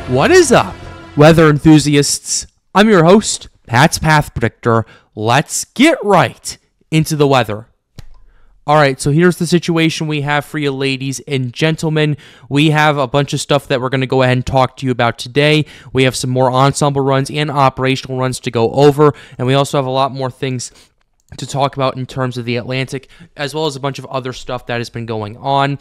What is up, weather enthusiasts? I'm your host, Pat's Path Predictor. Let's get right into the weather. Alright, so here's the situation we have for you ladies and gentlemen. We have a bunch of stuff that we're going to go ahead and talk to you about today. We have some more ensemble runs and operational runs to go over, and we also have a lot more things to talk about in terms of the Atlantic, as well as a bunch of other stuff that has been going on.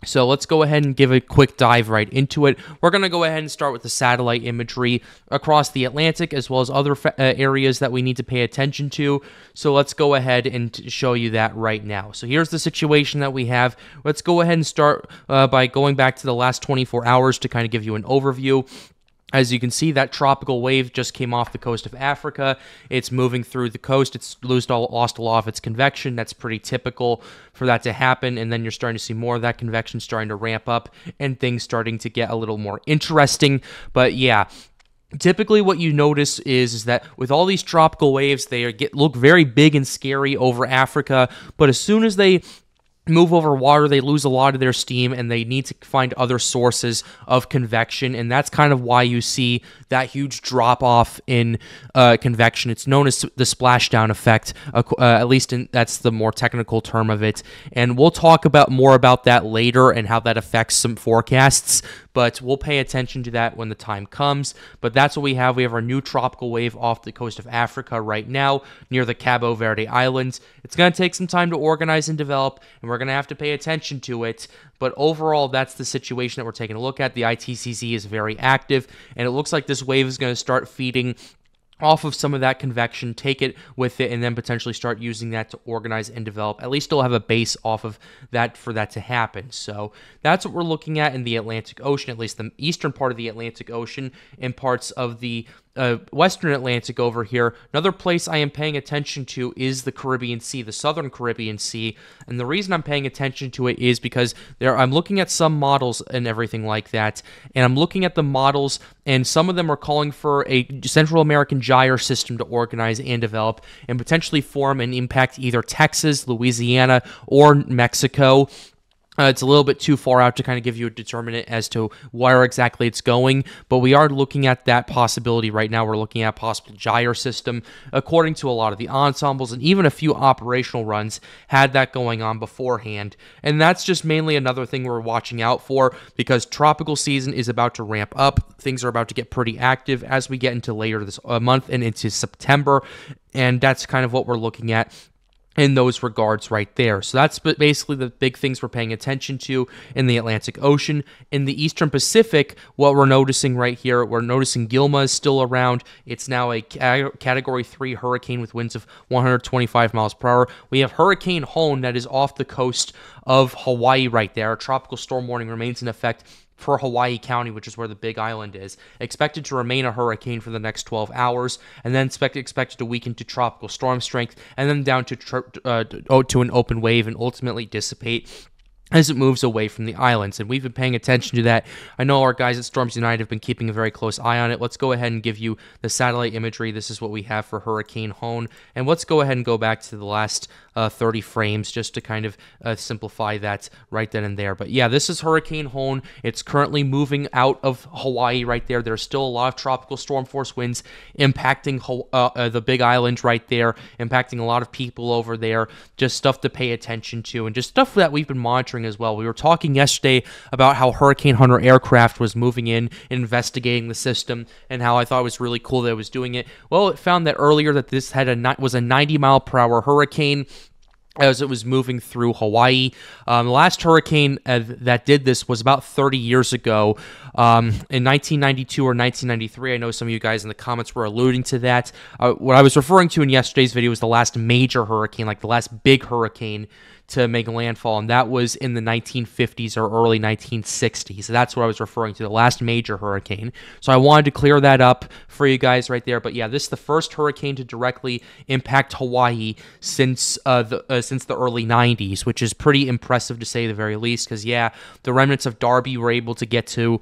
So let's go ahead and give a quick dive right into it. We're going to go ahead and start with the satellite imagery across the Atlantic, as well as other areas that we need to pay attention to. So let's go ahead and show you that right now. So here's the situation that we have. Let's go ahead and start by going back to the last 24 hours to kind of give you an overview. As you can see, that tropical wave just came off the coast of Africa. It's moving through the coast. It's lost a lot of its convection. That's pretty typical for that to happen. And then you're starting to see more of that convection starting to ramp up and things starting to get a little more interesting. But yeah, typically what you notice is that with all these tropical waves, they look very big and scary over Africa. But as soon as they move over water, they lose a lot of their steam, and they need to find other sources of convection, and that's kind of why you see that huge drop-off in convection. It's known as the splashdown effect, at least that's the more technical term of it, and we'll talk more about that later and how that affects some forecasts, but we'll pay attention to that when the time comes. But that's what we have. We have our new tropical wave off the coast of Africa right now, near the Cabo Verde Islands. It's going to take some time to organize and develop, and we're going to have to pay attention to it. But overall, that's the situation that we're taking a look at. The ITCZ is very active, and it looks like this wave is going to start feeding off of some of that convection, take it with it, and then potentially start using that to organize and develop. At least still have a base off of that for that to happen. So that's what we're looking at in the Atlantic Ocean, at least the eastern part of the Atlantic Ocean and parts of the western Atlantic over here. Another place I am paying attention to is the Caribbean Sea, the southern Caribbean Sea. And the reason I'm paying attention to it is because I'm looking at some models and everything like that. And I'm looking at the models, and some of them are calling for a Central American gyre system to organize and develop and potentially form and impact either Texas, Louisiana, or Mexico. It's a little bit too far out to kind of give you a determinant as to where exactly it's going, but we are looking at that possibility right now. We're looking at a possible gyre system, according to a lot of the ensembles, and even a few operational runs had that going on beforehand. And that's just mainly another thing we're watching out for, because tropical season is about to ramp up. Things are about to get pretty active as we get into later this month and into September, and that's kind of what we're looking at in those regards right there. So that's basically the big things we're paying attention to in the Atlantic Ocean. In the Eastern Pacific, what we're noticing right here, we're noticing Gilma is still around. It's now a Category 3 hurricane with winds of 125 miles per hour. We have Hurricane Hone that is off the coast of Hawaii right there. A tropical storm warning remains in effect for Hawaii County, which is where the Big Island is. Expected to remain a hurricane for the next 12 hours, and then expected to weaken to tropical storm strength, and then down to an open wave, and ultimately dissipate as it moves away from the islands. And we've been paying attention to that. I know our guys at Storms United have been keeping a very close eye on it. Let's go ahead and give you the satellite imagery. This is what we have for Hurricane Hone. And let's go ahead and go back to the last 30 frames just to kind of simplify that right then and there. But yeah, this is Hurricane Hone. It's currently moving out of Hawaii right there. There's still a lot of tropical storm force winds impacting the Big Island right there, impacting a lot of people over there. Just stuff to pay attention to, and just stuff that we've been monitoring as well. We were talking yesterday about how Hurricane Hunter aircraft was moving in and investigating the system, and how I thought it was really cool that it was doing it. Well, it found that earlier that this was a 90-mile-per-hour hurricane as it was moving through Hawaii. The last hurricane that did this was about 30 years ago, in 1992 or 1993. I know some of you guys in the comments were alluding to that. What I was referring to in yesterday's video was the last major hurricane, like the last big hurricane to make landfall, and that was in the 1950s or early 1960s. So that's what I was referring to, the last major hurricane. So I wanted to clear that up for you guys right there. But yeah, this is the first hurricane to directly impact Hawaii since the early 90s, which is pretty impressive to say the very least, because yeah, the remnants of Darby were able to get to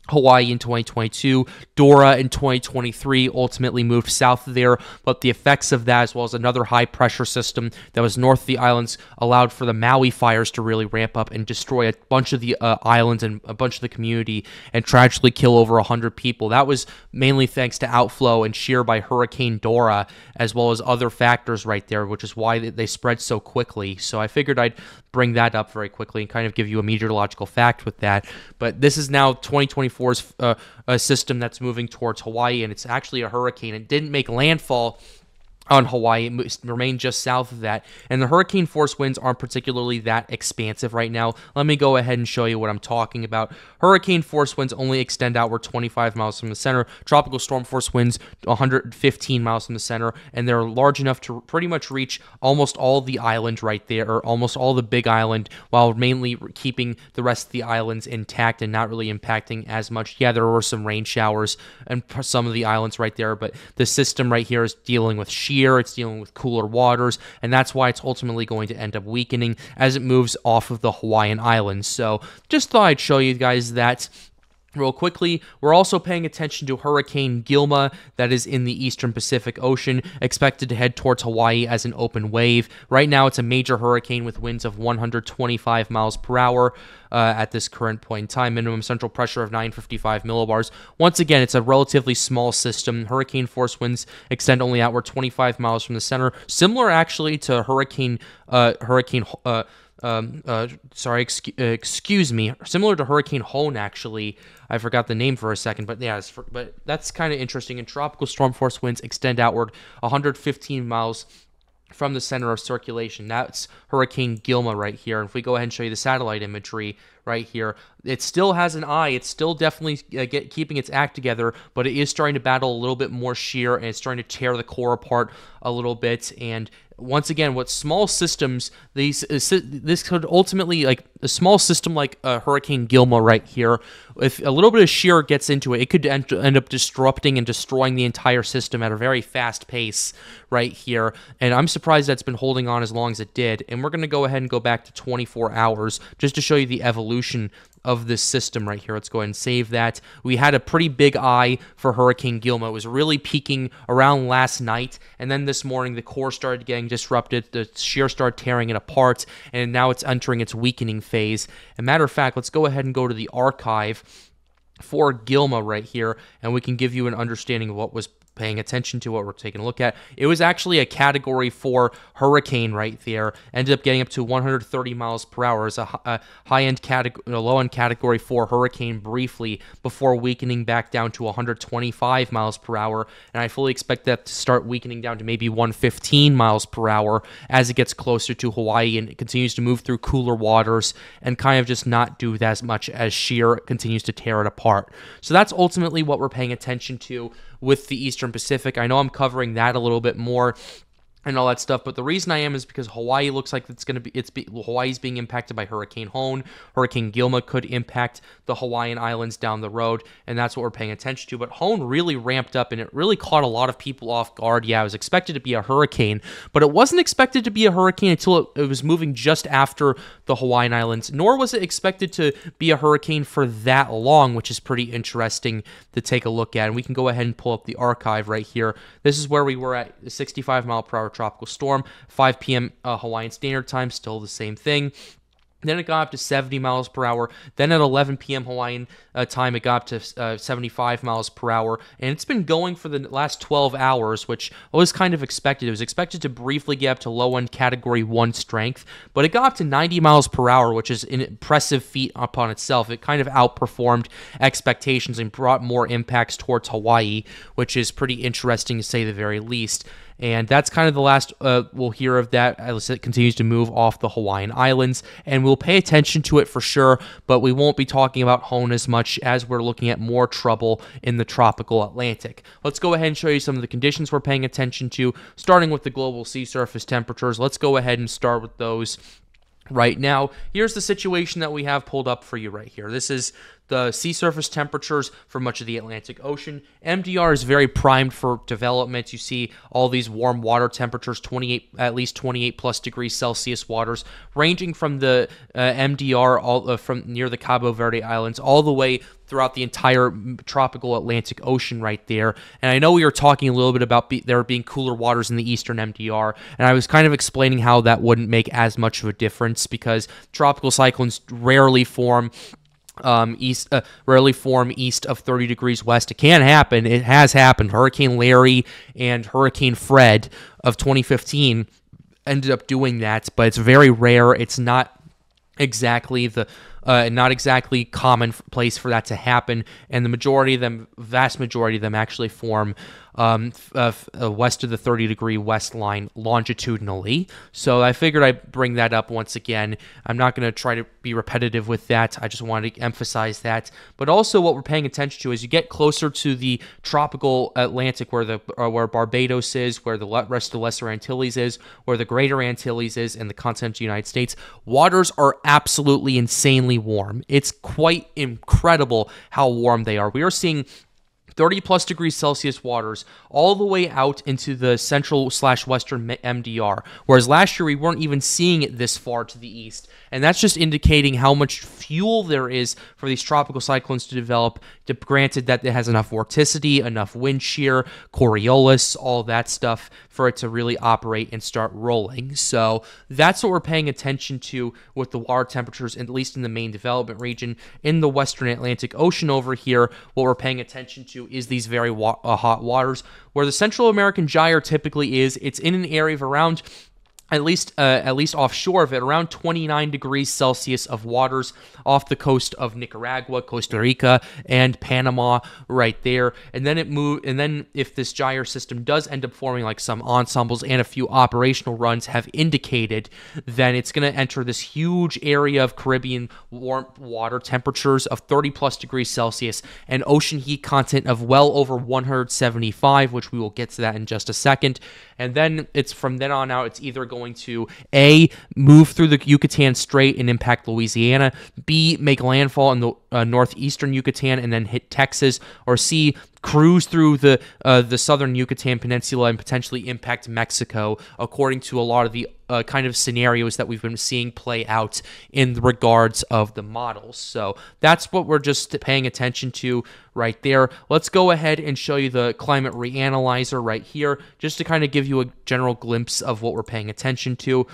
Hawaii in 2022. Dora in 2023 ultimately moved south there, but the effects of that, as well as another high-pressure system that was north of the islands, allowed for the Maui fires to really ramp up and destroy a bunch of the islands and a bunch of the community and tragically kill over 100 people. That was mainly thanks to outflow and shear by Hurricane Dora, as well as other factors right there, which is why they spread so quickly. So I figured I'd bring that up very quickly and kind of give you a meteorological fact with that. But this is now 2024's a system that's moving towards Hawaii, and it's actually a hurricane. It didn't make landfall on Hawaii. It remained just south of that, and the hurricane force winds aren't particularly that expansive right now. Let me go ahead and show you what I'm talking about. Hurricane force winds only extend outward 25 miles from the center. Tropical storm force winds 115 miles from the center, and they're large enough to pretty much reach almost all the island right there, or almost all the big island, while mainly keeping the rest of the islands intact and not really impacting as much. Yeah, there were some rain showers and some of the islands right there, but the system right here is dealing with shear. It's dealing with cooler waters, and that's why it's ultimately going to end up weakening as it moves off of the Hawaiian Islands. So just thought I'd show you guys that real quickly. We're also paying attention to Hurricane Gilma that is in the eastern Pacific Ocean, expected to head towards Hawaii as an open wave. Right now, it's a major hurricane with winds of 125 miles per hour at this current point in time. Minimum central pressure of 955 millibars. Once again, it's a relatively small system. Hurricane force winds extend only outward 25 miles from the center. Similar, actually, to excuse me, similar to Hurricane Hone, actually. I forgot the name for a second, but yeah, but that's kind of interesting. And tropical storm force winds extend outward 115 miles from the center of circulation. That's Hurricane Gilma right here. And if we go ahead and show you the satellite imagery right here, it still has an eye. It's still definitely keeping its act together, but it is starting to battle a little bit more shear, and it's starting to tear the core apart a little bit. And once again, with small systems, this could ultimately, like a small system like Hurricane Gilma right here, if a little bit of shear gets into it, it could end up disrupting and destroying the entire system at a very fast pace right here. And I'm surprised that's been holding on as long as it did. And we're going to go ahead and go back to 24 hours just to show you the evolution of this system right here. Let's go ahead and save that. We had a pretty big eye for Hurricane Gilma. It was really peaking around last night, and then this morning the core started getting disrupted, the shear started tearing it apart, and now it's entering its weakening phase. As a matter of fact, let's go ahead and go to the archive for Gilma right here, and we can give you an understanding of what was paying attention to, what we're taking a look at. It was actually a Category 4 hurricane right there. Ended up getting up to 130 miles per hour as a high-end category, low-end Category 4 hurricane briefly before weakening back down to 125 miles per hour. And I fully expect that to start weakening down to maybe 115 miles per hour as it gets closer to Hawaii and it continues to move through cooler waters and kind of just not do as much as shear continues to tear it apart. So that's ultimately what we're paying attention to with the Eastern Pacific. I know I'm covering that a little bit more and all that stuff, but the reason I am is because Hawaii looks like Hawaii's being impacted by Hurricane Hone. Hurricane Gilma could impact the Hawaiian Islands down the road, and that's what we're paying attention to. But Hone really ramped up, and it really caught a lot of people off guard. Yeah, it was expected to be a hurricane, but it wasn't expected to be a hurricane until it was moving just after the Hawaiian Islands, nor was it expected to be a hurricane for that long, which is pretty interesting to take a look at. And we can go ahead and pull up the archive right here. This is where we were at, the 65 mile per hour tropical storm, 5 p.m. Hawaiian Standard Time, still the same thing. Then it got up to 70 miles per hour. Then at 11 p.m. Hawaiian time, it got up to 75 miles per hour. And it's been going for the last 12 hours, which was kind of expected. It was expected to briefly get up to low-end Category 1 strength, but it got up to 90 miles per hour, which is an impressive feat upon itself. It kind of outperformed expectations and brought more impacts towards Hawaii, which is pretty interesting to say the very least. And that's kind of the last we'll hear of that as it continues to move off the Hawaiian Islands. And we'll pay attention to it for sure, but we won't be talking about Hone as much as we're looking at more trouble in the tropical Atlantic. Let's go ahead and show you some of the conditions we're paying attention to, starting with the global sea surface temperatures. Let's go ahead and start with those right now. Here's the situation that we have pulled up for you right here. This is the sea surface temperatures for much of the Atlantic Ocean. MDR is very primed for development. You see all these warm water temperatures, at least 28 plus degrees Celsius waters, ranging from the MDR from near the Cabo Verde Islands all the way throughout the entire tropical Atlantic Ocean right there. And I know we were talking a little bit about there being cooler waters in the eastern MDR, and I was kind of explaining how that wouldn't make as much of a difference because tropical cyclones rarely form east of 30 degrees west. It can happen. It has happened. Hurricane Larry and Hurricane Fred of 2015 ended up doing that, but it's very rare. It's not exactly common place for that to happen, and vast majority of them actually form west of the 30-degree west line longitudinally. So I figured I'd bring that up once again. I'm not going to try to be repetitive with that. I just wanted to emphasize that. But also what we're paying attention to is you get closer to the tropical Atlantic where Barbados is, where the rest of the Lesser Antilles is, where the Greater Antilles is, and the continental United States. Waters are absolutely insanely warm. It's quite incredible how warm they are. We are seeing 30 plus degrees Celsius waters all the way out into the central/western MDR, whereas last year we weren't even seeing it this far to the east. And that's just indicating how much fuel there is for these tropical cyclones to develop, granted that it has enough vorticity, enough wind shear, Coriolis, all that stuff for it to really operate and start rolling. So that's what we're paying attention to with the water temperatures, at least in the main development region. In the western Atlantic Ocean over here, what we're paying attention to is these very hot waters. Where the Central American gyre typically is, it's in an area of around at least offshore of it, around 29 degrees Celsius of waters off the coast of Nicaragua, Costa Rica, and Panama right there. And then if this gyre system does end up forming, like some ensembles and a few operational runs have indicated, then it's going to enter this huge area of Caribbean warm water temperatures of 30 plus degrees Celsius and ocean heat content of well over 175, which we will get to that in just a second. And then it's from then on out, it's either going to A, move through the Yucatan Strait and impact Louisiana, B, make landfall in the northeastern Yucatan and then hit Texas, or C, cruise through the southern Yucatan Peninsula and potentially impact Mexico, according to a lot of the kind of scenarios that we've been seeing play out in regards of the models. So that's what we're just paying attention to right there. Let's go ahead and show you the climate reanalyzer right here, just to kind of give you a general glimpse of what we're paying attention to.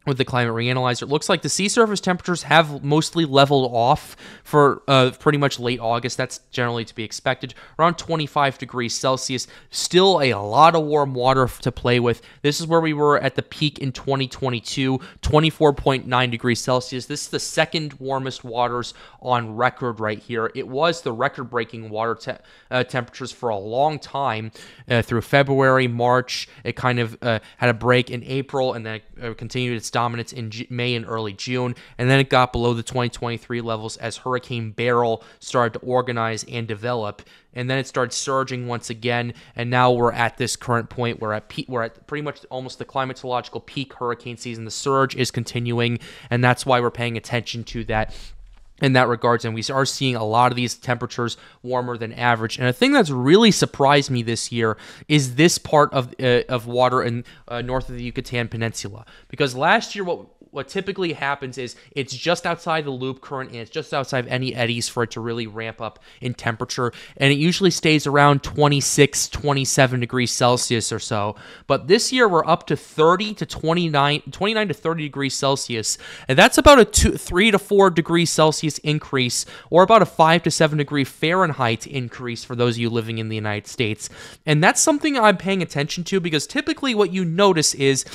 With the climate reanalyzer, it looks like the sea surface temperatures have mostly leveled off for pretty much late August. That's generally to be expected. Around 25 degrees Celsius. Still a lot of warm water to play with. This is where we were at the peak in 2022, 24.9 degrees Celsius. This is the second warmest waters on record right here. It was the record-breaking water temperatures for a long time through February, March. It kind of had a break in April and then continued its dominance in May and early June, and then it got below the 2023 levels as Hurricane Beryl started to organize and develop, and then it started surging once again, and now we're at this current point. We're at pretty much almost the climatological peak hurricane season. The surge is continuing, and that's why we're paying attention to that in that regards, and we are seeing a lot of these temperatures warmer than average. And a thing that's really surprised me this year is this part of water in north of the Yucatan Peninsula, because last year what typically happens is it's just outside the loop current and it's just outside of any eddies for it to really ramp up in temperature, and it usually stays around 26, 27 degrees Celsius or so. But this year we're up to 29 to 30 degrees Celsius, and that's about a 3 to 4 degrees Celsius increase, or about a 5 to 7 degree Fahrenheit increase for those of you living in the United States. And that's something I'm paying attention to, because typically what you notice is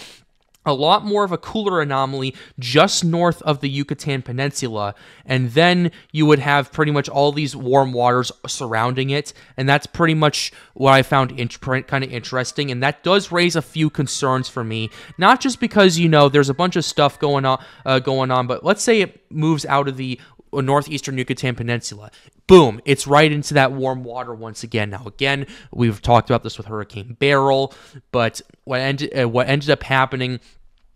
a lot more of a cooler anomaly just north of the Yucatan Peninsula, and then you would have pretty much all these warm waters surrounding it, and that's pretty much what I found kind of interesting, and that does raise a few concerns for me, not just because, there's a bunch of stuff going on, but let's say it moves out of the northeastern Yucatan Peninsula. Boom, it's right into that warm water once again. Now, again, we've talked about this with Hurricane Beryl, but what ended up happening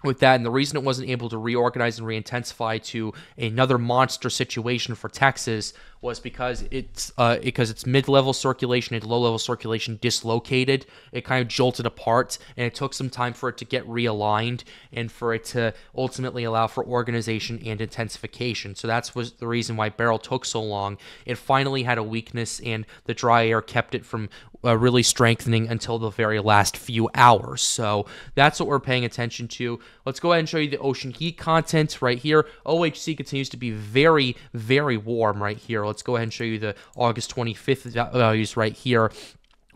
with that, and the reason it wasn't able to reorganize and reintensify to another monster situation for Texas was because its mid-level circulation and low-level circulation dislocated. It kind of jolted apart, and it took some time for it to get realigned and for it to ultimately allow for organization and intensification. So that was the reason why Beryl took so long. It finally had a weakness, and the dry air kept it from really strengthening until the very last few hours. So that's what we're paying attention to. Let's go ahead and show you the ocean heat content right here. OHC continues to be very, very warm right here. Let's go ahead and show you the August 25th values right here.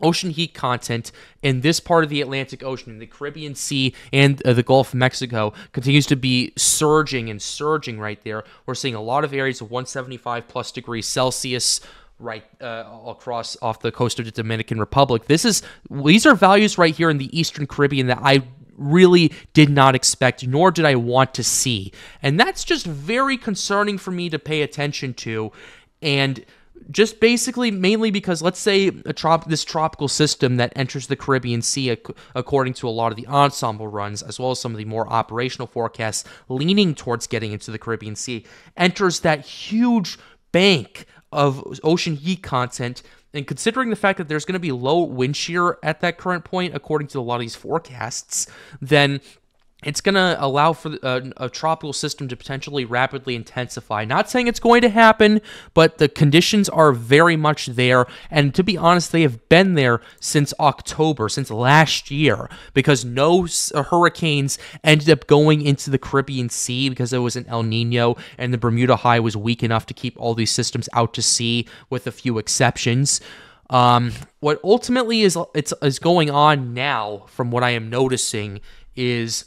Ocean heat content in this part of the Atlantic Ocean, in the Caribbean Sea and the Gulf of Mexico, continues to be surging and surging right there. We're seeing a lot of areas of 175 plus degrees Celsius right across off the coast of the Dominican Republic. These are values right here in the Eastern Caribbean that I really did not expect, nor did I want to see. And that's just very concerning for me to pay attention to. And just basically mainly because, let's say, this tropical system that enters the Caribbean Sea, according to a lot of the ensemble runs, as well as some of the more operational forecasts leaning towards getting into the Caribbean Sea, enters that huge bank of ocean heat content. And considering the fact that there's going to be low wind shear at that current point, according to a lot of these forecasts, then it's going to allow for a tropical system to potentially rapidly intensify. Not saying it's going to happen, but the conditions are very much there. And to be honest, they have been there since October, since last year, because no hurricanes ended up going into the Caribbean Sea because it was an El Nino, and the Bermuda High was weak enough to keep all these systems out to sea, with a few exceptions. What ultimately is going on now, from what I am noticing, is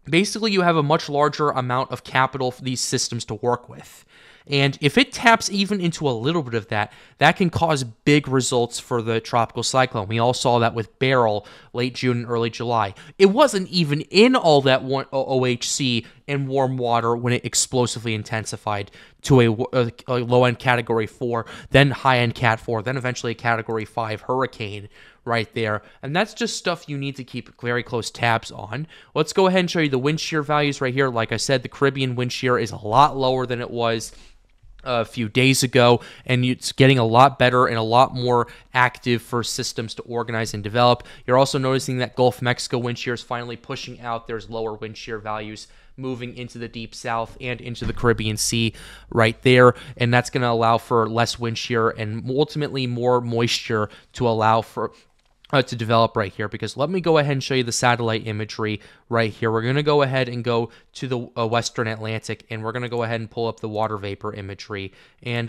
basically you have a much larger amount of capital for these systems to work with. And if it taps even into a little bit of that, that can cause big results for the tropical cyclone. We all saw that with Beryl late June and early July. It wasn't even in all that OHC and warm water when it explosively intensified to a low-end Category 4, then high-end Cat 4, then eventually a Category 5 hurricane right there. And that's just stuff you need to keep very close tabs on. Let's go ahead and show you the wind shear values right here. Like I said, the Caribbean wind shear is a lot lower than it was a few days ago, and it's getting a lot better and a lot more active for systems to organize and develop. You're also noticing that Gulf of Mexico wind shear is finally pushing out. There's lower wind shear values moving into the deep south and into the Caribbean Sea right there, and that's going to allow for less wind shear and ultimately more moisture to allow for to develop right here. Because let me go ahead and show you the satellite imagery right here. We're going to go ahead and go to the Western Atlantic, and we're going to go ahead and pull up the water vapor imagery, and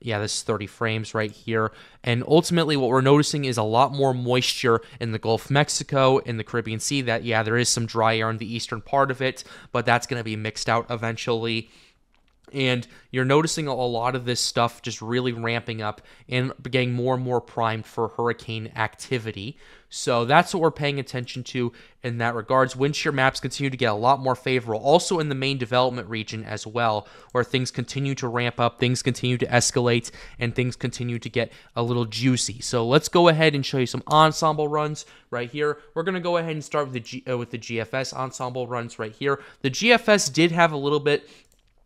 this is 30 frames right here. And ultimately what we're noticing is a lot more moisture in the Gulf of Mexico, in the Caribbean Sea. That, there is some dry air in the eastern part of it, but that's going to be mixed out eventually. And you're noticing a lot of this stuff just really ramping up and getting more and more primed for hurricane activity. So that's what we're paying attention to in that regards. Wind shear maps continue to get a lot more favorable, also in the main development region as well, where things continue to ramp up, things continue to escalate, and things continue to get a little juicy. So let's go ahead and show you some ensemble runs right here. We're going to go ahead and start with the GFS ensemble runs right here. The GFS did have a little bit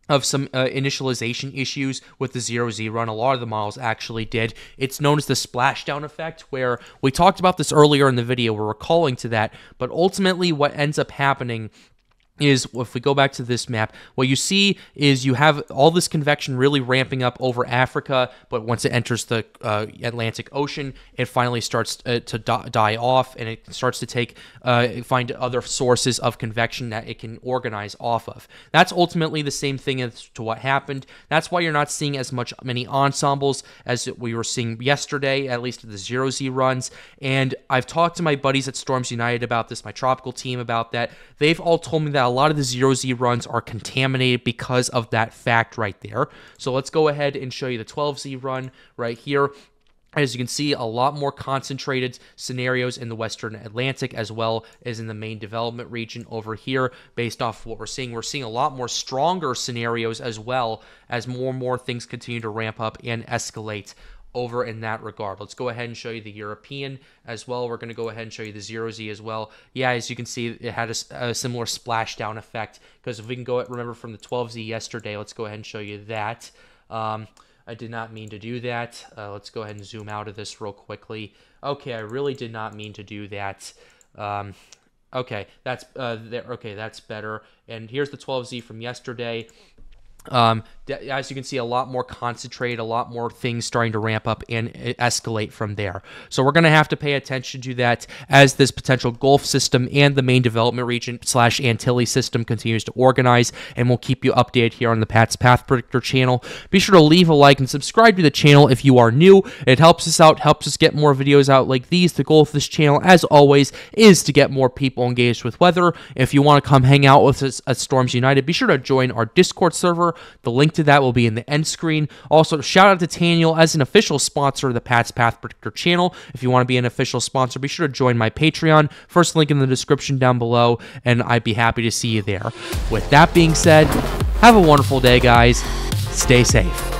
of some initialization issues with the 0Z run. A lot of the models actually did. It's known as the splashdown effect, where we talked about this earlier in the video. We're recalling to that, but ultimately what ends up happening is, if we go back to this map, what you see is you have all this convection really ramping up over Africa, but once it enters the Atlantic Ocean, it finally starts to die off, and it starts to find other sources of convection that it can organize off of. That's ultimately the same thing as to what happened. That's why you're not seeing as many ensembles as we were seeing yesterday, at least at the 0Z runs. And I've talked to my buddies at Storms United about this, my tropical team about that. They've all told me that a lot of the 0Z runs are contaminated because of that fact right there. So let's go ahead and show you the 12Z run right here. As you can see, a lot more concentrated scenarios in the Western Atlantic as well as in the main development region over here. Based off what we're seeing a lot more stronger scenarios as well, as more and more things continue to ramp up and escalate over in that regard. Let's go ahead and show you the European as well. We're going to go ahead and show you the 0Z as well. Yeah, as you can see, it had a similar splashdown effect, because if we can go, remember from the 12Z yesterday, let's go ahead and show you that. I did not mean to do that. Let's go ahead and zoom out of this real quickly. Okay, I really did not mean to do that. Okay, that's okay, that's better. And here's the 12Z from yesterday. As you can see, a lot more concentrated, a lot more things starting to ramp up and escalate from there. So we're going to have to pay attention to that as this potential Gulf system and the main development region / Antilles system continues to organize, and we'll keep you updated here on the Pat's Path Predictor channel. Be sure to leave a like and subscribe to the channel if you are new. It helps us out, helps us get more videos out like these. The goal of this channel, as always, is to get more people engaged with weather. If you want to come hang out with us at Storms United, be sure to join our Discord server. The link to that will be in the end screen. Also, shout out to Daniel as an official sponsor of the Pat's Path Predictor channel. If you want to be an official sponsor, be sure to join my Patreon. First link in the description down below, and I'd be happy to see you there. With that being said, have a wonderful day, guys. Stay safe.